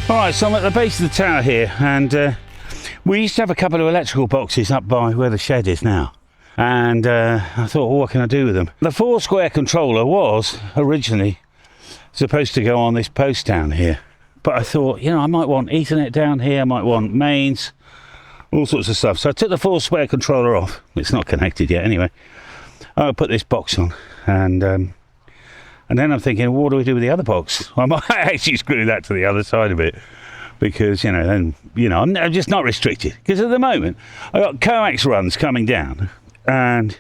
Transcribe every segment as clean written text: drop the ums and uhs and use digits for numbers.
Alright, so I'm at the base of the tower here, and we used to have a couple of electrical boxes up by where the shed is now. And I thought, well, what can I do with them? The 4-square controller was originally supposed to go on this post down here. But I thought, you know, I might want Ethernet down here, I might want mains, all sorts of stuff. So I took the 4-square controller off. It's not connected yet anyway. I'll put this box on, and then I'm thinking, well, what do we do with the other box? I might actually screw that to the other side of it, because, you know, then, you know, I'm just not restricted. Because at the moment, I've got Coax runs coming down, and,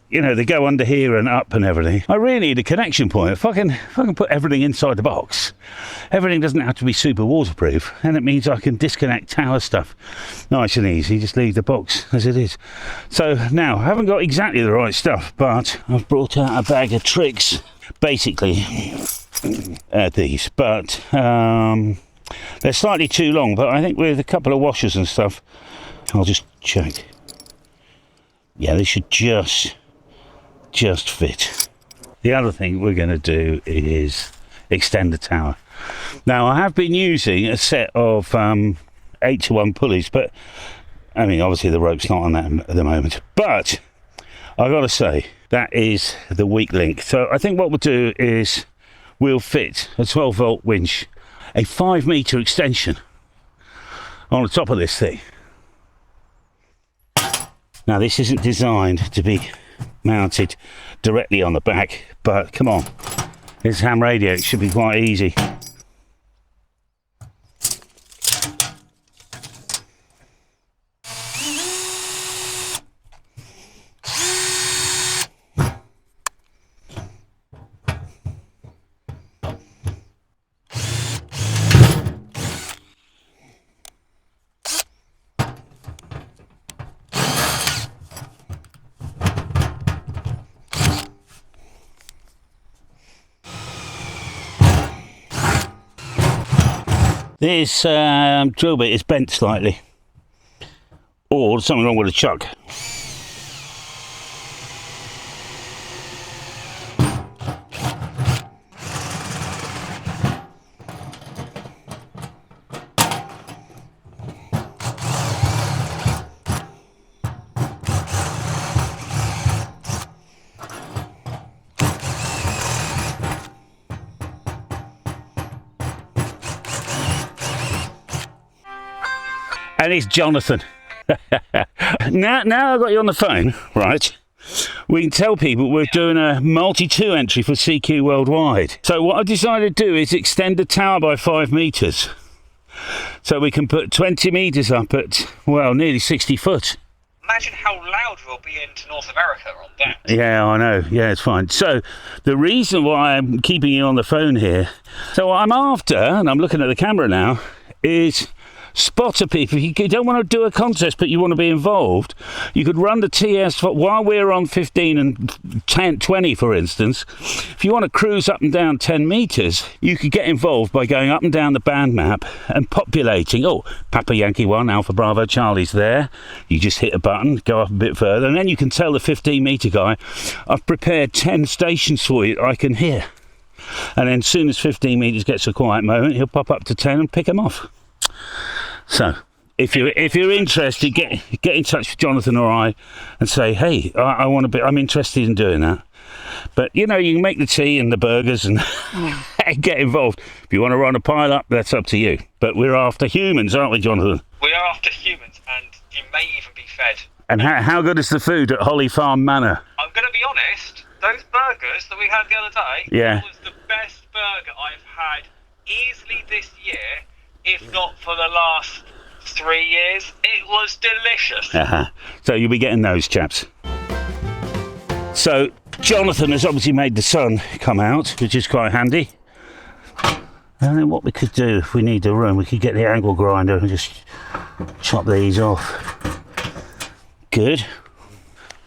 you know, they go under here and up and everything. I really need a connection point. If I can put everything inside the box, everything doesn't have to be super waterproof, and it means I can disconnect tower stuff nice and easy, just leave the box as it is. So now, I haven't got exactly the right stuff, but I've brought out a bag of tricks, basically these, but they're slightly too long, but I think with a couple of washers and stuff, I'll just check. Yeah, they should just fit. The other thing we're going to do is extend the tower. Now, I have been using a set of 8-to-1 pulleys, but I mean, obviously the rope's not on that at the moment, but I've got to say that is the weak link. So I think what we'll do is we'll fit a 12-volt winch, a 5-meter extension on the top of this thing. Now, this isn't designed to be mounted directly on the back, but come on, it's ham radio, it should be quite easy. This drill bit is bent slightly, or there's something wrong with the chuck. And it's Jonathan. now I've got you on the phone, right? We can tell people we're doing a multi-2 entry for CQ Worldwide. So what I've decided to do is extend the tower by 5 meters. So we can put 20 meters up at, well, nearly 60 foot. Imagine how loud we'll be into North America on that. Yeah, I know. Yeah, it's fine. So the reason why I'm keeping you on the phone here, so what I'm after, and I'm looking at the camera now, is spotter people. If you don't want to do a contest but you want to be involved, you could run the TS while we're on 15 and 10, 20 for instance. If you want to cruise up and down 10 meters, you could get involved by going up and down the band map and populating. Oh, Papa Yankee 1, Alpha Bravo Charlie's there. You just hit a button, go up a bit further, and then you can tell the 15 meter guy, I've prepared 10 stations for you I can hear. And then as soon as 15 meters gets a quiet moment, he'll pop up to 10 and pick them off. So, if you're interested, get in touch with Jonathan or I, and say, hey, I want to be. I'm interested in doing that. But you know, you can make the tea and the burgers and get involved. If you want to run a pile up, that's up to you. But we're after humans, aren't we, Jonathan? We are after humans, and you may even be fed. And how good is the food at Holly Farm Manor? I'm going to be honest. Those burgers that we had the other day, yeah, was the best burger I've had easily this year. If not for the last 3 years, it was delicious. So you'll be getting those, chaps. So Jonathan has obviously made the sun come out, which is quite handy. And then what we could do, if we need the room, we could get the angle grinder and just chop these off. Good.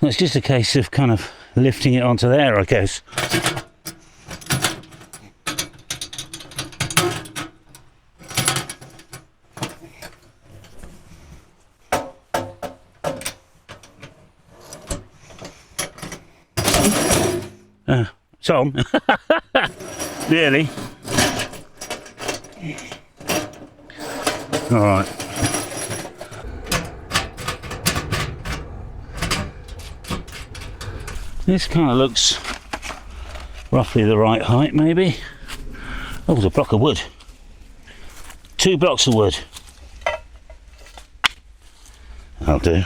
It's just a case of kind of lifting it onto there, I guess. Tom, really? All right. This kind of looks roughly the right height, maybe. Oh, there's a block of wood. 2 blocks of wood. That'll do.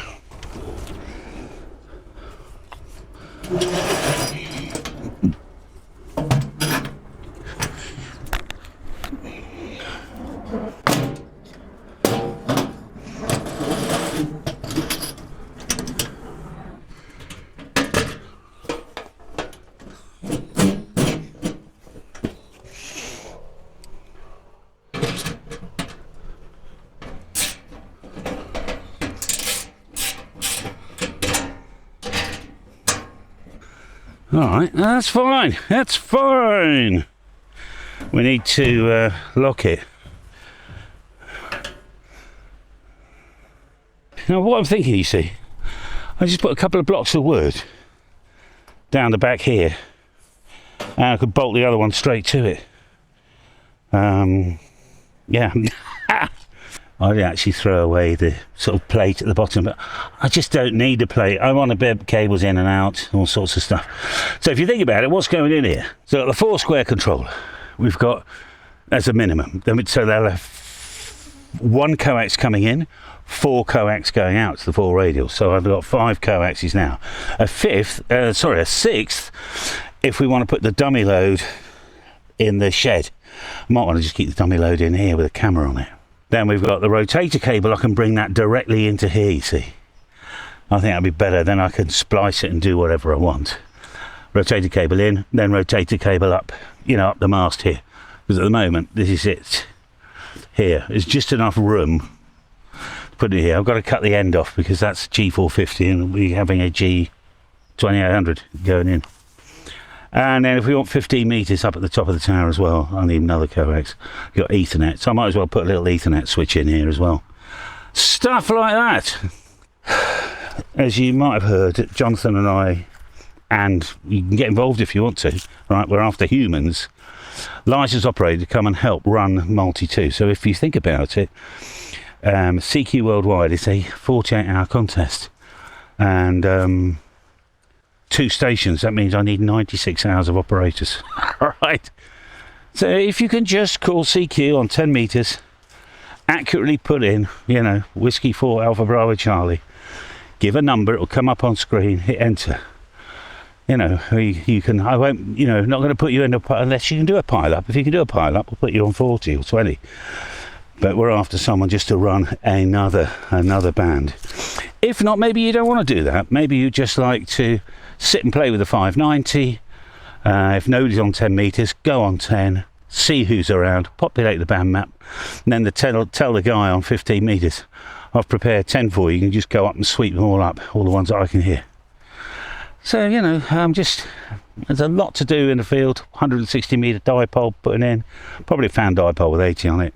Alright, that's fine, that's fine. We need to lock it. Now what I'm thinking, you see, I just put a couple of blocks of wood down the back here and I could bolt the other one straight to it. Yeah. I'd actually throw away the sort of plate at the bottom, but I just don't need the plate. I want to bed cables in and out, all sorts of stuff. So if you think about it, what's going in here? So the 4-square controller, we've got as a minimum. So they'll have 1 coax coming in, 4 coax going out to the 4 radials. So I've got 5 coaxes now. A 6th, if we want to put the dummy load in the shed. I might want to just keep the dummy load in here with a camera on it. Then we've got the rotator cable. I can bring that directly into here, you see. I think that'd be better. Then I can splice it and do whatever I want. Rotator cable in, then rotator cable up, you know, up the mast here. Because at the moment, this is it. Here, there's just enough room to put it here. I've got to cut the end off because that's G450 and we're having a G2800 going in. And then if we want 15 metres up at the top of the tower as well, I need another coax. You've got Ethernet, so I might as well put a little Ethernet switch in here as well. Stuff like that. As you might have heard, Jonathan and I, and you can get involved if you want to, right? We're after humans, licensed operator to come and help run Multi 2. So if you think about it, CQ Worldwide is a 48-hour contest. And 2 stations, that means I need 96 hours of operators. All right. So if you can just call CQ on 10 metres, accurately put in, you know, Whiskey 4 Alpha Bravo Charlie, give a number, it'll come up on screen, hit enter. You know, you can, I won't, you know, not going to put you in unless you can do a pile up. If you can do a pile up, we'll put you on 40 or 20. But we're after someone just to run another band. If not, maybe you don't want to do that. Maybe you just like to sit and play with the 590. If nobody's on 10 metres, go on 10, see who's around, populate the band map, and then tell the guy on 15 metres, I've prepared 10 for you. You can just go up and sweep them all up, all the ones that I can hear. So, you know, there's a lot to do in the field. 160 metre dipole putting in, probably a fan dipole with 80 on it.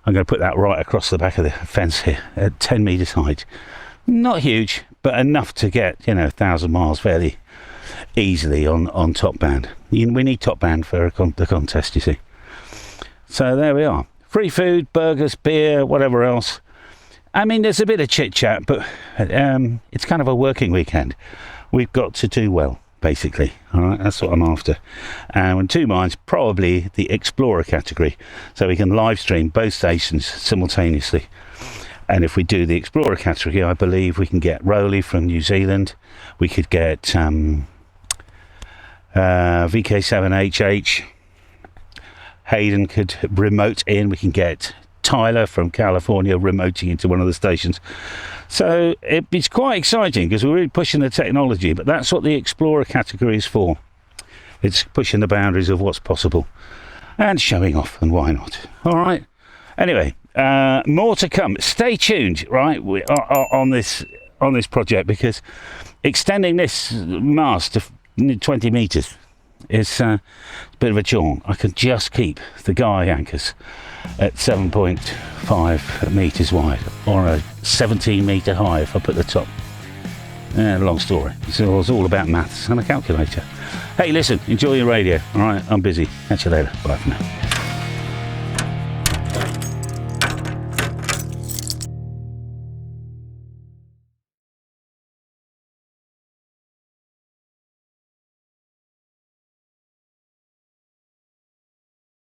I'm going to put that right across the back of the fence here at 10 metres height. Not huge, but enough to get, you know, 1,000 miles fairly easily on top band. We need top band for the contest, you see. So there we are. Free food, burgers, beer, whatever else. I mean, there's a bit of chit-chat, but it's kind of a working weekend. We've got to do well, basically. All right, that's what I'm after. And in 2 minds, probably the Explorer category, so we can live stream both stations simultaneously. And if we do the Explorer category, I believe we can get Rowley from New Zealand. We could get VK7HH. Hayden could remote in. We can get Tyler from California remoting into one of the stations. So it's quite exciting because we're really pushing the technology, but that's what the Explorer category is for. It's pushing the boundaries of what's possible and showing off, and why not? All right. Anyway, more to come. Stay tuned, right, on this project, because extending this mast to 20 metres is a bit of a jaunt. I can just keep the guy anchors at 7.5 metres wide or a 17 metre high if I put the top. Long story. So it's all about maths and a calculator. Hey, listen, enjoy your radio. All right, I'm busy. Catch you later. Bye for now.